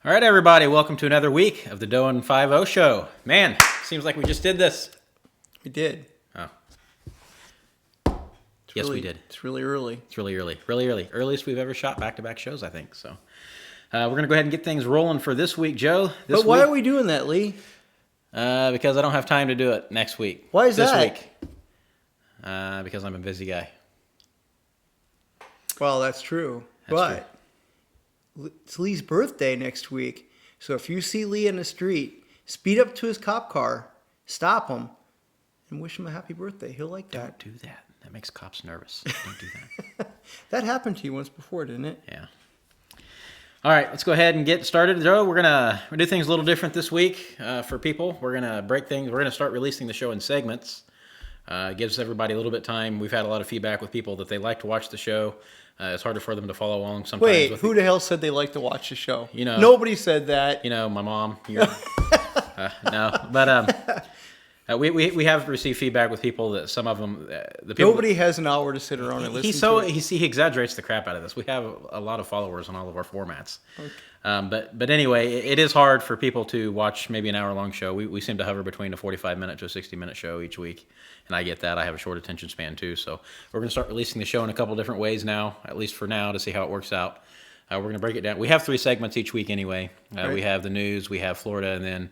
All right, everybody, welcome to another week of the Doe and 5-0 show. Man, seems like we just did this. We did. Oh. It's Yes, really, we did. It's really early. It's really early. Really early. Earliest we've ever shot back-to-back shows, I think. So we're going to go ahead and get things rolling for this week, Joe. But why are we doing that, Lee? Because I don't have time to do it next week. Why is this that? week. Because I'm a busy guy. Well, that's true. But it's Lee's birthday next week. So if you see Lee in the street, speed up to his cop car, stop him, and wish him a happy birthday. He'll like that. Don't do that. That makes cops nervous. Don't do that. That happened to you once before, didn't it? Yeah. All right, let's go ahead and get started, Joe. We're gonna do things a little different this week for people. We're gonna break things. We're gonna start releasing the show in segments. It gives everybody a little bit of time. We've had a lot of feedback with people that they like to watch the show. It's harder for them to follow along sometimes. Wait, who the hell said they like to watch the show? You know, nobody said that. You know, my mom. No, but we have received feedback with people that some of them, the people. Nobody has an hour to sit around and listen to it. He exaggerates the crap out of this. We have a lot of followers on all of our formats. Okay. But anyway, it is hard for people to watch maybe an hour-long show. We seem to hover between a 45-minute to a 60-minute show each week, and I get that. I have a short attention span too, so we're going to start releasing the show in a couple different ways now, at least for now, to see how it works out. We're going to break it down. We have 3 segments each week anyway. Right. We have the news, we have Florida, and then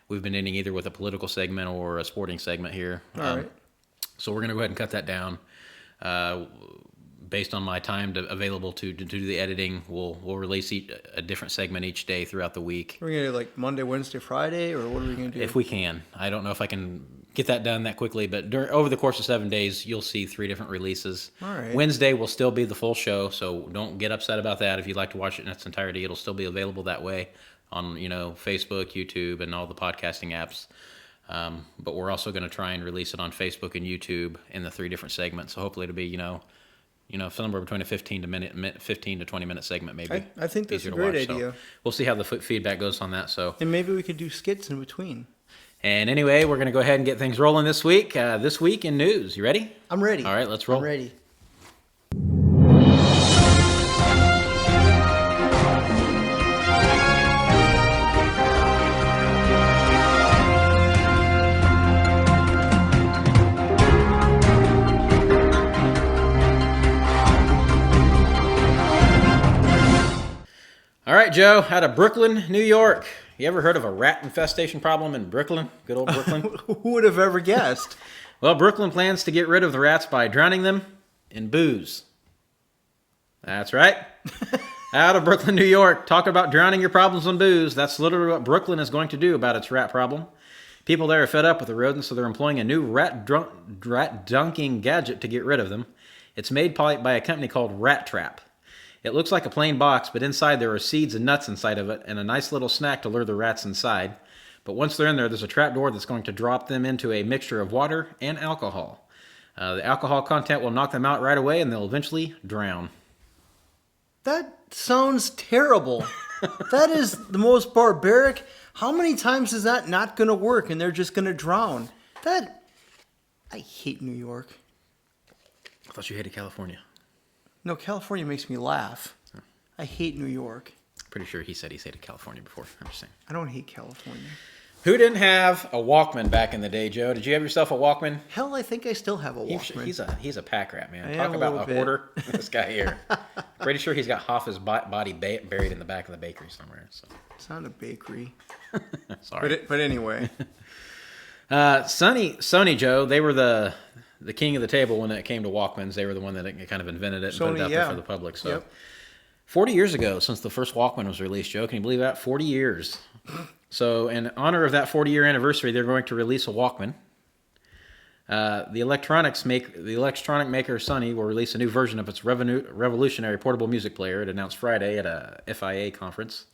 we've been ending either with a political segment or a sporting segment here. All right. So we're going to go ahead and cut that down. Based on my time available to do the editing, we'll release a different segment each day throughout the week. We're going to do like Monday, Wednesday, Friday, or what are we going to do? If we can. I don't know if I can get that done that quickly, but over the course of 7 days, you'll see 3 different releases. All right. Wednesday will still be the full show, so don't get upset about that. If you'd like to watch it in its entirety, it'll still be available that way on Facebook, YouTube, and all the podcasting apps. But we're also going to try and release it on Facebook and YouTube in the 3 different segments. So hopefully it'll be somewhere between a 15 to 20 minute segment maybe. I think that's a great idea. So we'll see how the feedback goes on that. So and maybe we could do skits in between. And anyway, we're going to go ahead and get things rolling this week. This week in news. You ready? I'm ready. All right, let's roll. I'm ready. All right, Joe, out of Brooklyn, New York. You ever heard of a rat infestation problem in Brooklyn? Good old Brooklyn. Who would have ever guessed? Well, Brooklyn plans to get rid of the rats by drowning them in booze. That's right. Out of Brooklyn, New York. Talk about drowning your problems in booze. That's literally what Brooklyn is going to do about its rat problem. People there are fed up with the rodents, so they're employing a new rat dunking gadget to get rid of them. It's made by a company called Rat Trap. It looks like a plain box, but inside there are seeds and nuts inside of it and a nice little snack to lure the rats inside. But once they're in there, there's a trap door that's going to drop them into a mixture of water and alcohol. The alcohol content will knock them out right away, and they'll eventually drown. That sounds terrible. That is the most barbaric. How many times is that not going to work and they're just going to drown? I hate New York. I thought you hated California. No, California makes me laugh. I hate New York. Pretty sure he said he's hated California before. I'm just saying. I don't hate California. Who didn't have a Walkman back in the day, Joe? Did you have yourself a Walkman? Hell, I think I still have a Walkman. He's a pack rat, man. I Talk am about a bit. hoarder. This guy here. Pretty sure he's got half his body buried in the back of the bakery somewhere. So. It's not a bakery. Sorry. But anyway. Sony, Joe, they were the king of the table when it came to Walkmans. They were the one that kind of invented it and put it out there for the public. So, Yep. 40 years ago since the first Walkman was released, Joe. Can you believe that? 40 years. So, in honor of that 40-year anniversary, they're going to release a Walkman. The electronic maker Sony will release a new version of its revolutionary portable music player. It announced Friday at a FIA conference.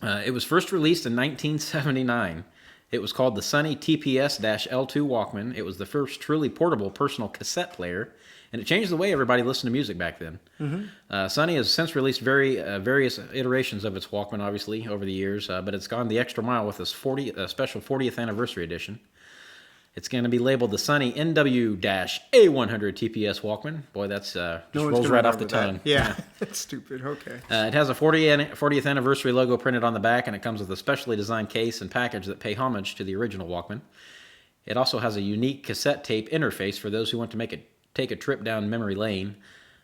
It was first released in 1979. It was called the Sony TPS-L2 Walkman. It was the first truly portable personal cassette player, and it changed the way everybody listened to music back then. Mm-hmm. Sony has since released various iterations of its Walkman, obviously, over the years, but it's gone the extra mile with this special 40th anniversary edition. It's going to be labeled the Sony NW-A100 TPS Walkman. Boy, that's just rolls right off the tongue. Yeah, it's stupid. Okay. It has a 40th anniversary logo printed on the back, and it comes with a specially designed case and package that pay homage to the original Walkman. It also has a unique cassette tape interface for those who want to take a trip down memory lane.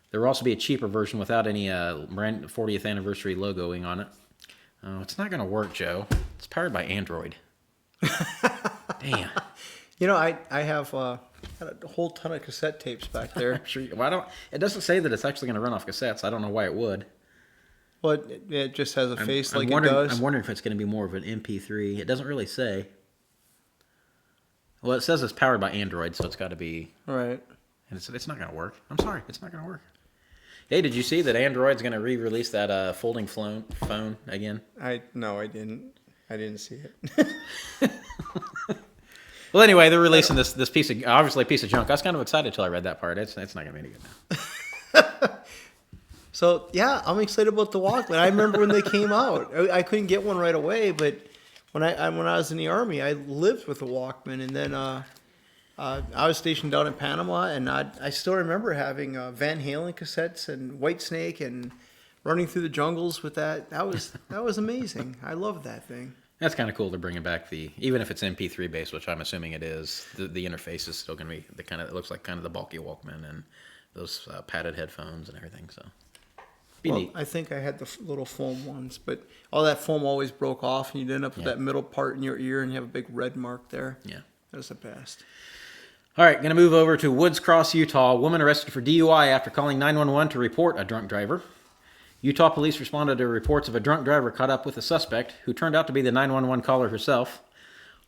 There will also be a cheaper version without any 40th anniversary logoing on it. Oh, it's not going to work, Joe. It's powered by Android. Damn. You know, I have a whole ton of cassette tapes back there. Sure. Well, it doesn't say that it's actually going to run off cassettes. I don't know why it would. Well, it just has a face I'm like wondering, it does. I'm wondering if it's going to be more of an MP3. It doesn't really say. Well, it says it's powered by Android, so it's got to be. Right. And it's not going to work. I'm sorry, it's not going to work. Hey, did you see that Android's going to re-release that folding phone again? No, I didn't. I didn't see it. Well, anyway, they're releasing this piece of obviously a piece of junk. I was kind of excited till I read that part. It's not going to be any good now. So yeah, I'm excited about the Walkman. I remember when they came out. I couldn't get one right away, but when I was in the Army, I lived with a Walkman, and then I was stationed down in Panama, and I still remember having Van Halen cassettes and Whitesnake and running through the jungles with that. That was amazing. I loved that thing. That's kind of cool to bring it back. Even if it's MP3 based, which I'm assuming it is, the interface is still going to be the kind of, it looks like kind of the bulky Walkman and those padded headphones and everything. So, be neat. I think I had the little foam ones, but all that foam always broke off, and you'd end up with that middle part in your ear, and you have a big red mark there. Yeah, that was the best. All right, going to move over to Woods Cross, Utah. A woman arrested for DUI after calling 911 to report a drunk driver. Utah police responded to reports of a drunk driver caught up with a suspect who turned out to be the 911 caller herself.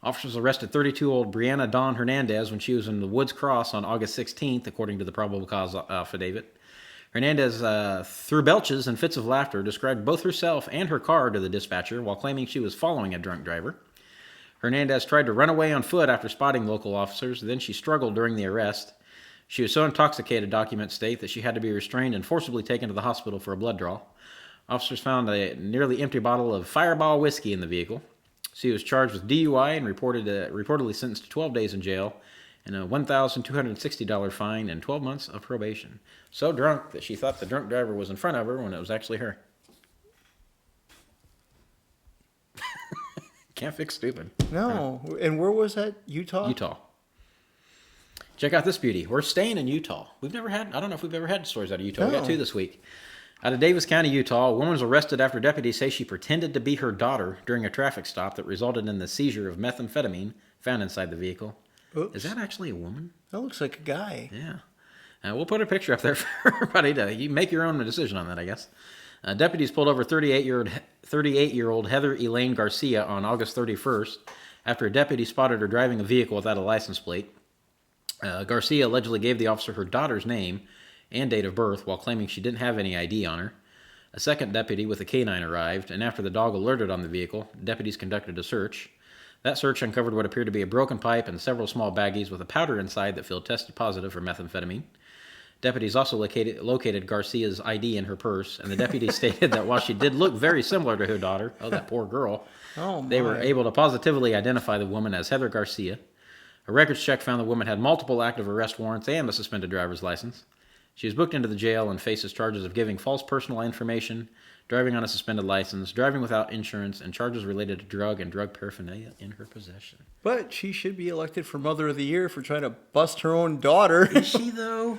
Officers arrested 32-year-old Brianna Dawn Hernandez when she was in the Woods Cross on August 16th, according to the probable cause affidavit. Hernandez, through belches and fits of laughter, described both herself and her car to the dispatcher while claiming she was following a drunk driver. Hernandez tried to run away on foot after spotting local officers. Then she struggled during the arrest. She was so intoxicated, documents state, that she had to be restrained and forcibly taken to the hospital for a blood draw. Officers found a nearly empty bottle of Fireball whiskey in the vehicle. She was charged with DUI and reportedly sentenced to 12 days in jail and a $1,260 fine and 12 months of probation. So drunk that she thought the drunk driver was in front of her when it was actually her. Can't fix stupid. No. And where was that? Utah? Utah. Check out this beauty. We're staying in Utah. I don't know if we've ever had stories out of Utah. We got two this week. Out of Davis County, Utah, a woman was arrested after deputies say she pretended to be her daughter during a traffic stop that resulted in the seizure of methamphetamine found inside the vehicle. Oops. Is that actually a woman? That looks like a guy. Yeah. We'll put a picture up there for everybody to you make your own decision on that, I guess. Deputies pulled over 38-year-old Heather Elaine Garcia on August 31st after a deputy spotted her driving a vehicle without a license plate. Garcia allegedly gave the officer her daughter's name and date of birth while claiming she didn't have any ID on her. A second deputy with a canine arrived, and after the dog alerted on the vehicle, deputies conducted a search. That search uncovered what appeared to be a broken pipe and several small baggies with a powder inside that field tested positive for methamphetamine. Deputies also located Garcia's ID in her purse, and the deputy stated that while she did look very similar to her daughter, that poor girl, they were able to positively identify the woman as Heather Garcia. A records check found the woman had multiple active arrest warrants and a suspended driver's license. She was booked into the jail and faces charges of giving false personal information, driving on a suspended license, driving without insurance, and charges related to drug and drug paraphernalia in her possession. But she should be elected for Mother of the Year for trying to bust her own daughter. Is she, though?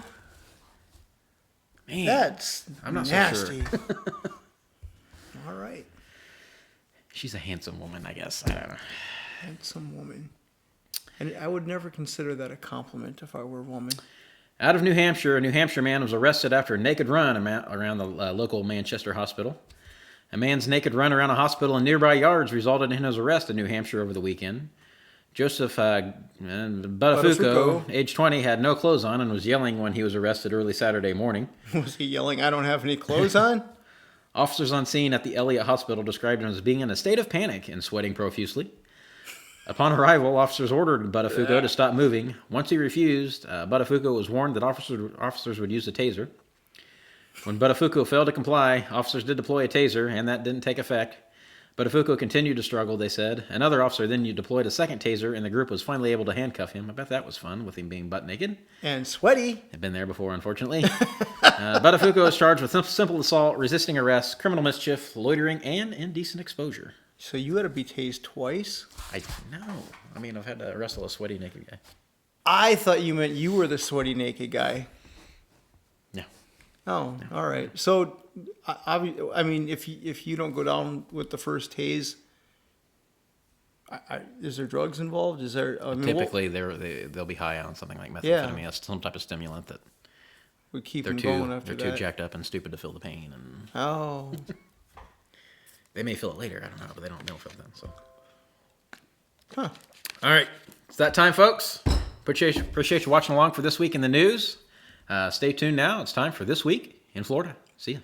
Man, that's I'm not nasty. so sure. All right. She's a handsome woman, I guess. I don't know. Handsome woman. And I would never consider that a compliment if I were a woman. Out of New Hampshire, a New Hampshire man was arrested after a naked run around the local Manchester hospital. A man's naked run around a hospital in nearby yards resulted in his arrest in New Hampshire over the weekend. Joseph Buttafuoco, age 20, had no clothes on and was yelling when he was arrested early Saturday morning. Was he yelling, "I don't have any clothes on"? Officers on scene at the Elliott Hospital described him as being in a state of panic and sweating profusely. Upon arrival, officers ordered Buttafuoco to stop moving. Once he refused, Buttafuoco was warned that officers would use a taser. When Buttafuoco failed to comply, officers did deploy a taser, and that didn't take effect. Buttafuoco continued to struggle, they said. Another officer then deployed a second taser, and the group was finally able to handcuff him. I bet that was fun, with him being butt naked. And sweaty. Had been there before, unfortunately. Buttafuoco is charged with simple assault, resisting arrest, criminal mischief, loitering, and indecent exposure. So you had to be tased twice? I know. I mean, I've had to wrestle a sweaty naked guy. I thought you meant you were the sweaty naked guy. No. Oh, no. All right. So, I mean, if you don't go down with the first tase, is there drugs involved? Is there? I mean, typically, they'll be high on something like methamphetamine. That's some type of stimulant that would keep them going after they're that. too jacked up and stupid to feel the pain. And oh. They may feel it later. I don't know, but they don't feel it then. So. Huh. All right. It's that time, folks. Appreciate you watching along for This Week in the News. Stay tuned now. It's time for This Week in Florida. See ya.